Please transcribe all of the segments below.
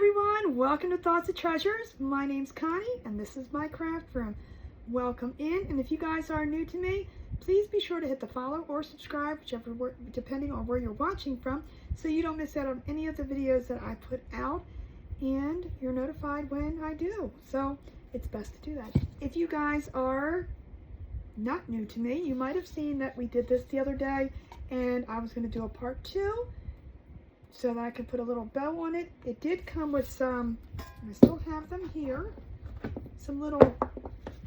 everyone, welcome to Thoughts of Treasures. My name's Connie and this is my craft room. Welcome in, and if you guys are new to me, please be sure to hit the follow or subscribe, whichever depending on where you're watching from, so you don't miss out on any of the videos that I put out and you're notified when I do. So it's best to do that. If you guys are not new to me, you might have seen that we did this the other day and I was going to do a part 2 so that I could put a little bow on it. It did come with some, I still have them here, some little,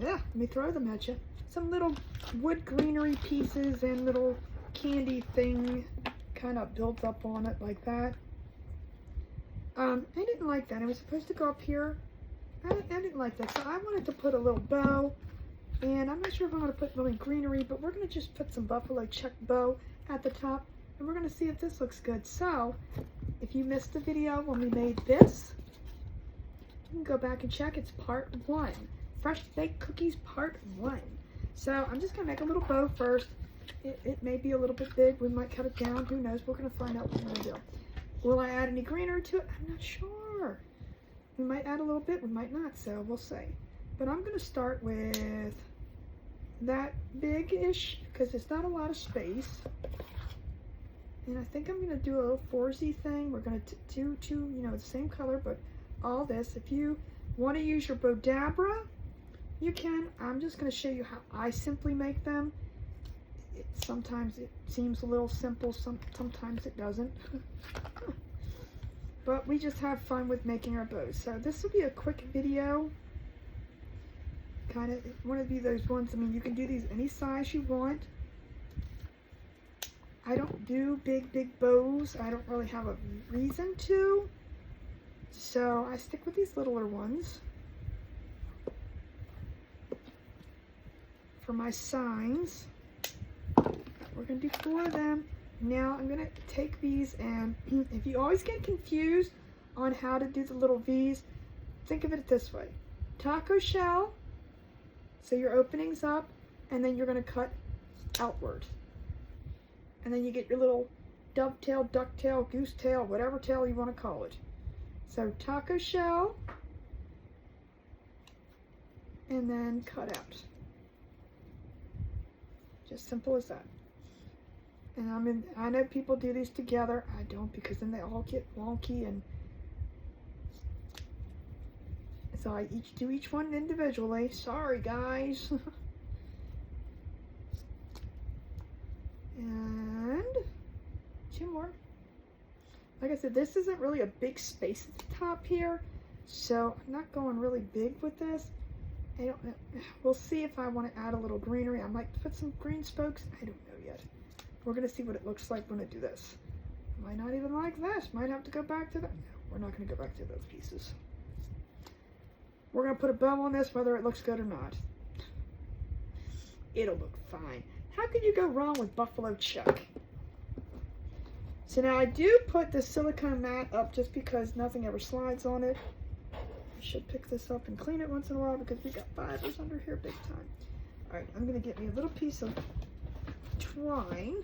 let me throw them at you, some little wood greenery pieces and little candy thing kind of builds up on it like that. I didn't like that. It was supposed to go up here. I didn't like that, so I wanted to put a little bow, and I'm not sure if I'm going to put really greenery, but we're going to just put some buffalo check bow at the top, and we're going to see if this looks good. So if you missed the video when we made this, you can go back and check. It's part 1, fresh baked cookies part 1. So I'm just going to make a little bow first. It may be a little bit big. We might cut it down. Who knows? We're going to find out what we're going to do. Will I add any greenery to it? I'm not sure. We might add a little bit. We might not. So we'll see. But I'm going to start with that big-ish because it's not a lot of space. And I think I'm going to do a little 4Z thing. We're going to do two, the same color, but all this. If you want to use your Bodabra, you can. I'm just going to show you how I simply make them. Sometimes it seems a little simple, sometimes it doesn't. But we just have fun with making our bows. So this will be a quick video. Kind of one of those ones, I mean, you can do these any size you want. I don't do big bows. I don't really have a reason to. So I stick with these littler ones for my signs. We're going to do 4 of them. Now I'm going to take these, and if you always get confused on how to do the little V's, think of it this way. Taco shell, so your opening's up, and then you're going to cut outward. And then you get your little dovetail, ducktail, goose tail, whatever tail you want to call it. So taco shell, and then cut out. Just simple as that. And I know people do these together. I don't, because then they all get wonky, and so I do each one individually. Sorry, guys. And 2 more. Like I said, this isn't really a big space at the top here, so I'm not going really big with this. I don't know. We'll see if I want to add a little greenery. I might put some green spokes. I don't know yet. We're going to see what it looks like when I do this. Might not even like this. Might have to go back to that. No, we're not going to go back to those pieces. We're going to put a bow on this whether it looks good or not. It'll look fine. How could you go wrong with buffalo check? So now I do put the silicone mat up just because nothing ever slides on it. I should pick this up and clean it once in a while because we got fibers under here big time. Alright, I'm going to get me a little piece of twine.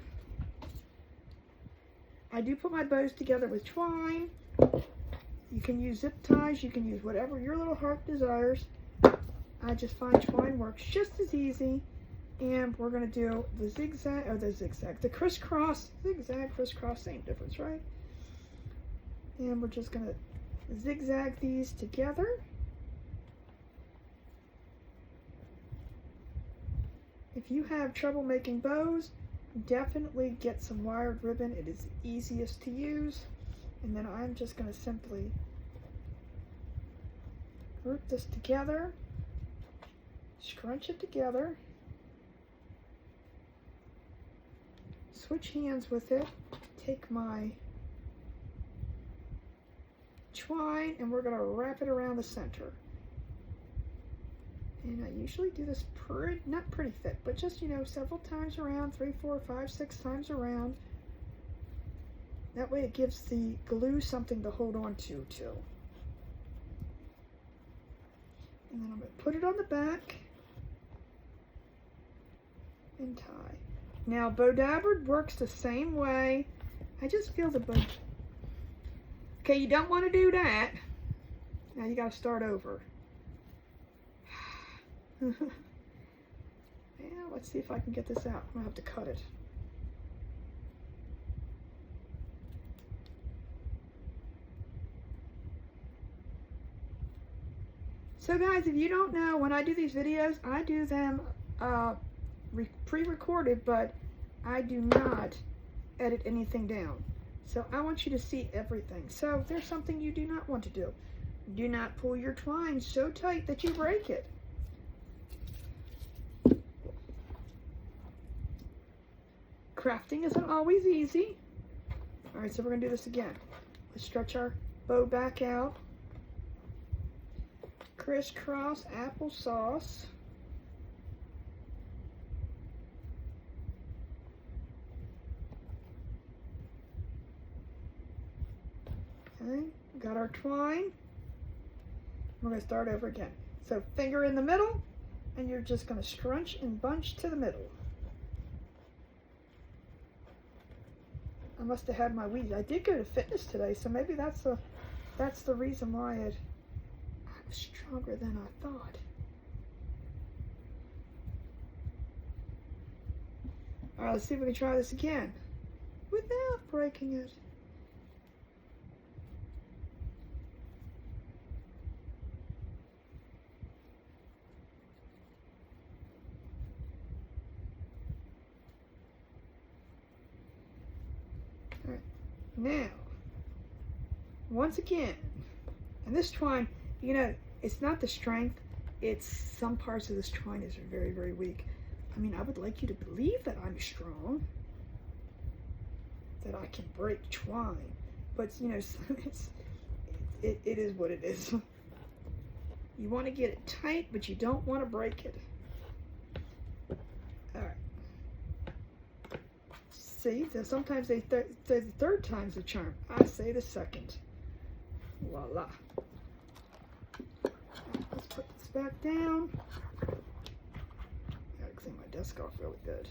I do put my bows together with twine. You can use zip ties, you can use whatever your little heart desires. I just find twine works just as easy. And we're going to do the the crisscross, zigzag, crisscross, same difference, right? And we're just going to zigzag these together. If you have trouble making bows, definitely get some wired ribbon. It is the easiest to use. And then I'm just going to simply group this together, scrunch it together, switch hands with it, take my twine, and we're going to wrap it around the center. And I usually do this not pretty thick, but just, several times around, 3, 4, 5, 6 times around. That way it gives the glue something to hold on to, too. And then I'm going to put it on the back and tie. Now, Bodabra works the same way. I just feel the bow. Okay, you don't want to do that. Now you got to start over. Yeah, let's see if I can get this out. I'm going to have to cut it. So guys, if you don't know, when I do these videos, I do them pre-recorded, but I do not edit anything down. So I want you to see everything. So if there's something you do not want to do, do not pull your twine so tight that you break it. Crafting isn't always easy. All right, so we're gonna do this again. Let's stretch our bow back out. Crisscross applesauce. Okay, got our twine. We're going to start over again. So finger in the middle, and you're just going to scrunch and bunch to the middle. I must have had my weed. I did go to fitness today, so maybe that's the reason why it was stronger than I thought. All right, let's see if we can try this again without breaking it. All right, now, once again, and this twine, you know, it's not the strength, it's some parts of this twine is very, very weak. I mean, I would like you to believe that I'm strong, that I can break twine, but you know, it is what it is. You want to get it tight, but you don't want to break it. All right. See, sometimes they say the third time's a charm. I say the second. Voila. Let's put this back down. Gotta clean my desk off really good.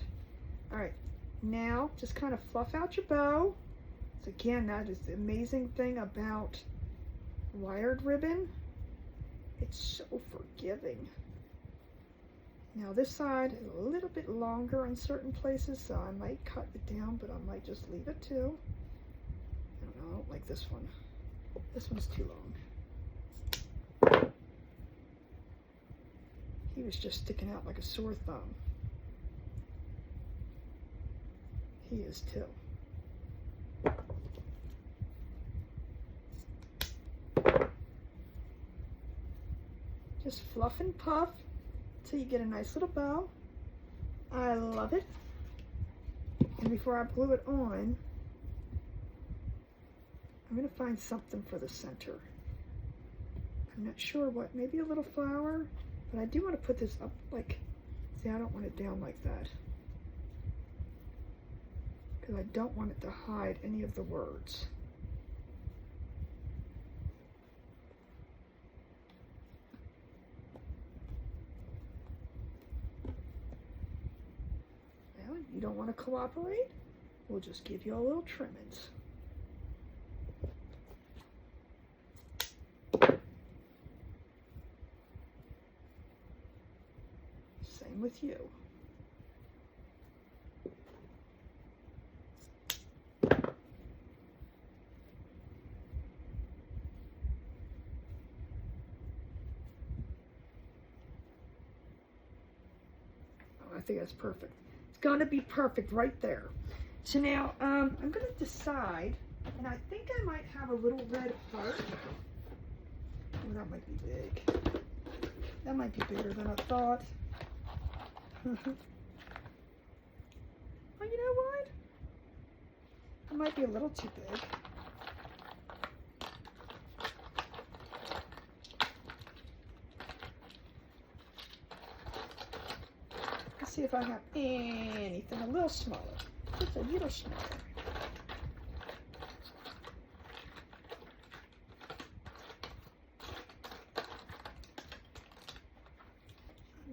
All right, now just kind of fluff out your bow. So again, that is the amazing thing about wired ribbon. It's so forgiving. Now this side is a little bit longer in certain places, so I might cut it down, but I might just leave it too. I don't know, I don't like this one. This one's too long. He was just sticking out like a sore thumb. He is too. Just fluff and puff till you get a nice little bow. I love it. And before I glue it on, I'm going to find something for the center. I'm not sure what, maybe a little flower, but I do want to put this up like, see, I don't want it down like that, because I don't want it to hide any of the words. Well, you don't want to cooperate? We'll just give you a little trimmings. Same with you. I think that's perfect. It's gonna be perfect right there. So now I'm gonna decide, and I think I might have a little red heart. Oh, that might be big. That might be bigger than I thought. Oh, you know what? It might be a little too big. Let's see if I have anything a little smaller. Just a little smaller.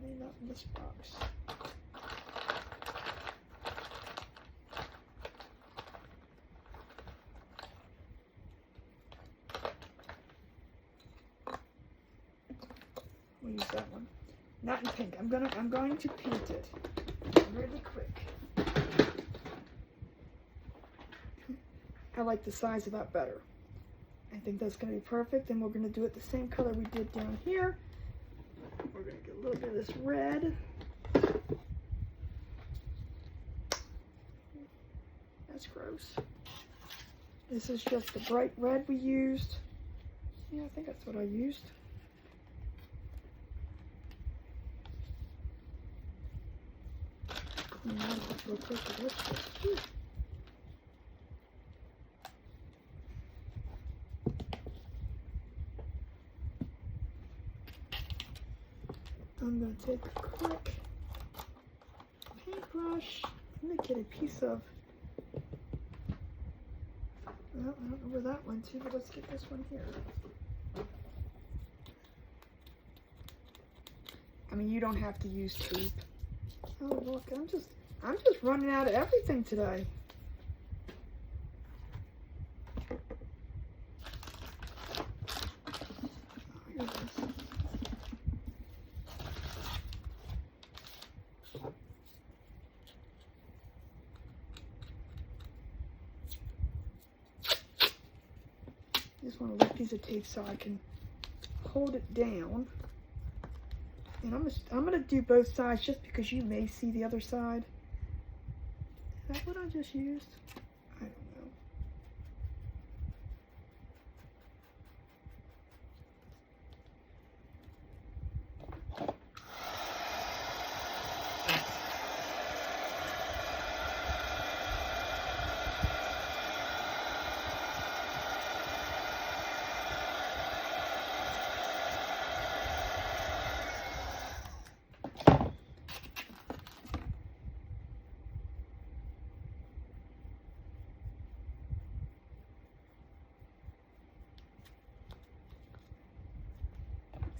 Maybe not in this box. We'll use that one. Not in pink. I'm going to paint it really quick. I like the size of that better. I think that's going to be perfect. And we're going to do it the same color we did down here. We're going to get a little bit of this red. That's gross. This is just the bright red we used. Yeah, I think that's what I used. Clean that off real quick with this. I'm going to take a quick paintbrush. I'm going to get a piece of, well, I don't know where that went to, but let's get this one here. I mean, you don't have to use tape. Oh, look, I'm just running out of everything today. Oh, here it is. Just want a little piece of tape so I can hold it down. And I'm gonna do both sides just because you may see the other side. Is that what I just used? I don't know.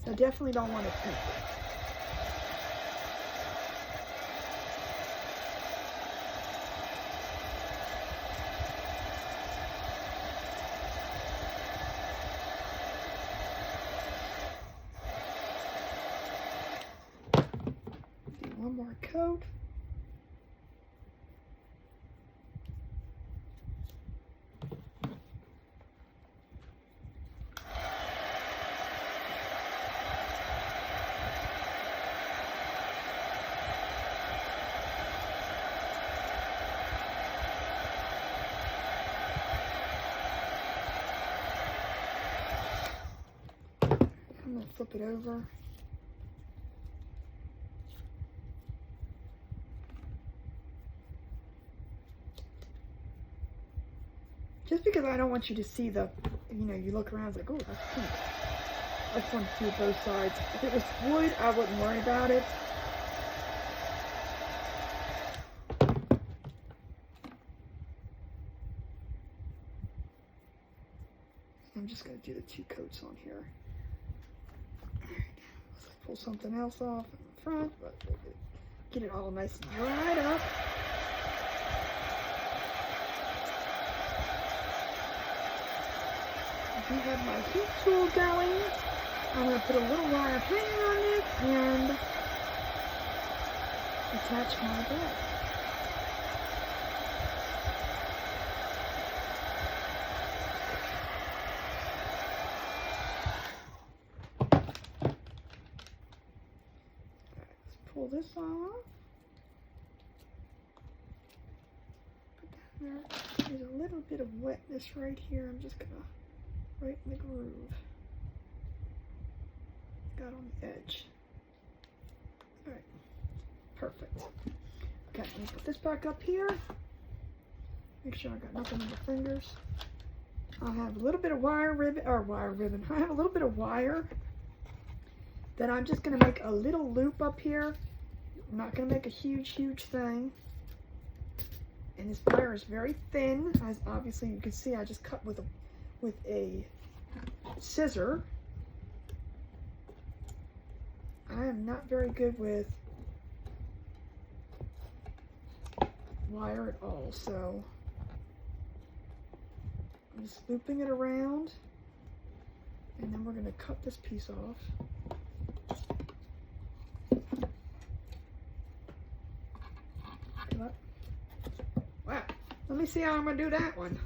So I definitely don't want to pink it. Do one more coat. I'm going to flip it over. Just because I don't want you to see the, you know, you look around, it's like, oh, that's pink. I just want to see both sides. If it was wood, I wouldn't worry about it. I'm just going to do the two coats on here. Let's pull something else off in the front, but get it all nice and dried up. I have my heat tool going. I'm going to put a little wire hanger on it and attach my bed. Pull this off. Put that there. There's a little bit of wetness right here. I'm just gonna right in the groove. Got on the edge. Alright. Perfect. Okay, let me put this back up here. Make sure I got nothing in the fingers. I'll have a little bit of wire ribbon. I have a little bit of wire. Then I'm just going to make a little loop up here. I'm not going to make a huge thing. And this wire is very thin, as obviously you can see I just cut with a scissor. I am not very good with wire at all, so I'm just looping it around, and then we're going to cut this piece off. see how I'm going to do that one.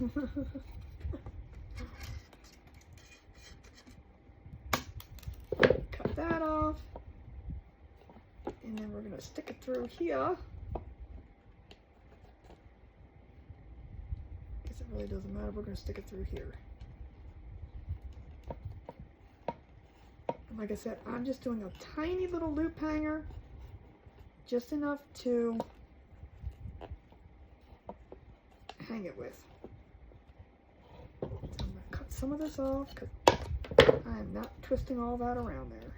Cut that off. And then we're going to stick it through here. Guess it really doesn't matter. We're going to stick it through here. And like I said, I'm just doing a tiny little loop hanger. Just enough to hang it with. So I'm going to cut some of this off because I am not twisting all that around there.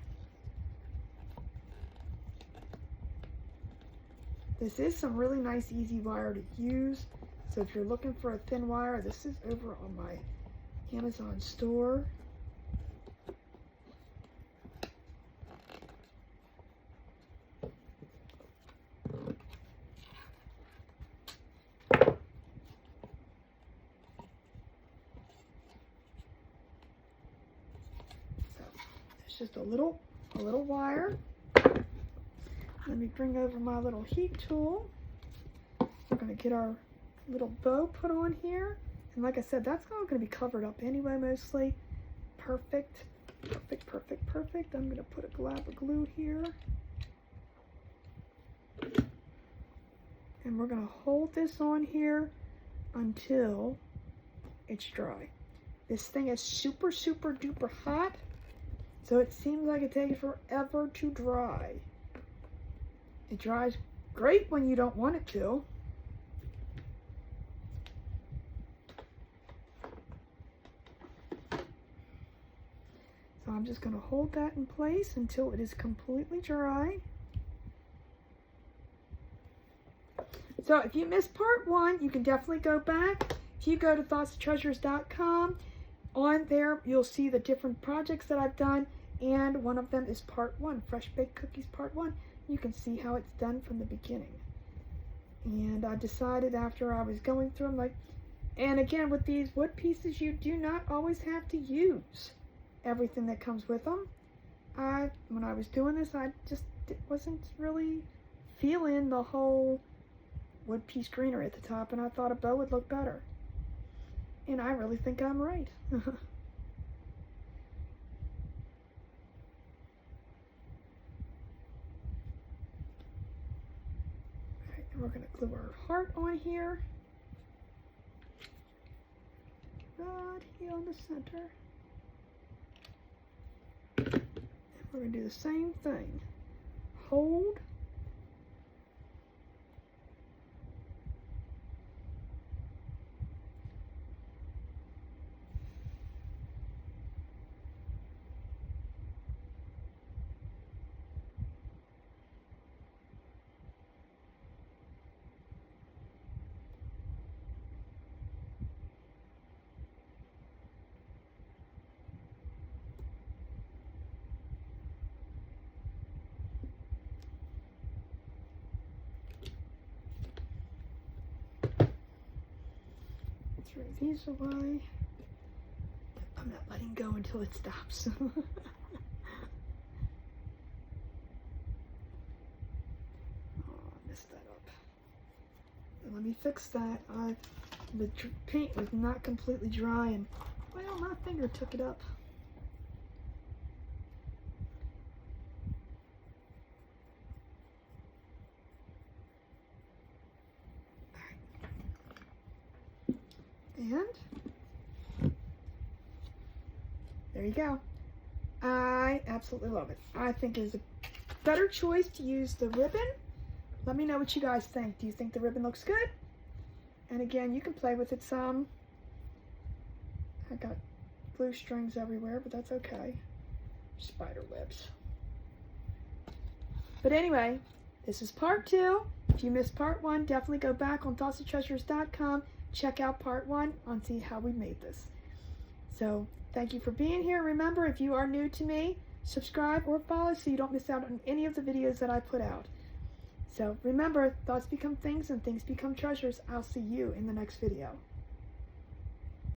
This is some really nice, easy wire to use. So if you're looking for a thin wire, this is over on my Amazon store. Just a little wire. Let me bring over my little heat tool. We're going to get our little bow put on here. And like I said, that's all going to be covered up anyway, mostly. Perfect. Perfect, perfect, perfect. I'm going to put a glab of glue here. And we're going to hold this on here until it's dry. This thing is super, super duper hot. So it seems like it takes forever to dry. It dries great when you don't want it to. So I'm just going to hold that in place until it is completely dry. So if you missed part 1, you can definitely go back. If you go to thoughtsandtreasures.com, on there you'll see the different projects that I've done. And one of them is part 1, Fresh Baked Cookies part 1. You can see how it's done from the beginning. And I decided after I was going through them, and again with these wood pieces, you do not always have to use everything that comes with them. When I was doing this, I just wasn't really feeling the whole wood piece greenery at the top, and I thought a bow would look better. And I really think I'm right. We're going to glue our heart on here. Right here on the center. And we're going to do the same thing. Hold. Throw these away. I'm not letting go until it stops. Oh, I messed that up. Let me fix that. The paint was not completely dry, and well, my finger took it up. And there you go. I absolutely love it. I think it's a better choice to use the ribbon. Let me know what you guys think. Do you think the ribbon looks good? And again, you can play with it some. I got blue strings everywhere, but that's okay. Spider webs. But anyway, this is part 2. If you missed part 1, definitely go back on thoughtsandtreasures.com. Check out part 1 and see how we made this. So thank you for being here. Remember, if you are new to me, subscribe or follow so you don't miss out on any of the videos that I put out. So remember, thoughts become things and things become treasures. I'll see you in the next video.